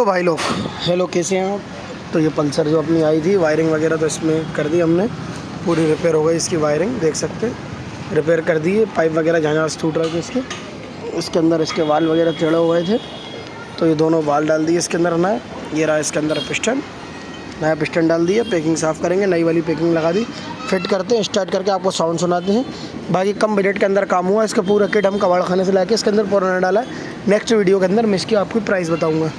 तो भाई लोग हेलो, कैसे हैं आप। तो ये पल्सर जो अपनी आई थी, वायरिंग वगैरह तो इसमें कर दी हमने, पूरी रिपेयर हो गई इसकी वायरिंग, देख सकते हैं रिपेयर कर दी है। पाइप वगैरह जहाँ टूट रहे थे इसके अंदर इसके वाल वगैरह टेढ़े हुए थे, तो ये दोनों वाल डाल दिए इसके अंदर नया। ये रहा इसके अंदर पिस्टन, नया पिस्टन डाल दिया। पैकिंग साफ़ करेंगे, नई वाली पैकिंग लगा दी, फिट करते हैं, स्टार्ट करके आपको साउंड सुनाते हैं। बाकी कम बजट के अंदर काम हुआ। इसका पूरा किट हम कबाड़ खाने से लाके इसके अंदर पूरा डाला है। नेक्स्ट वीडियो के अंदर मैं इसकी आपको प्राइस बताऊँगा।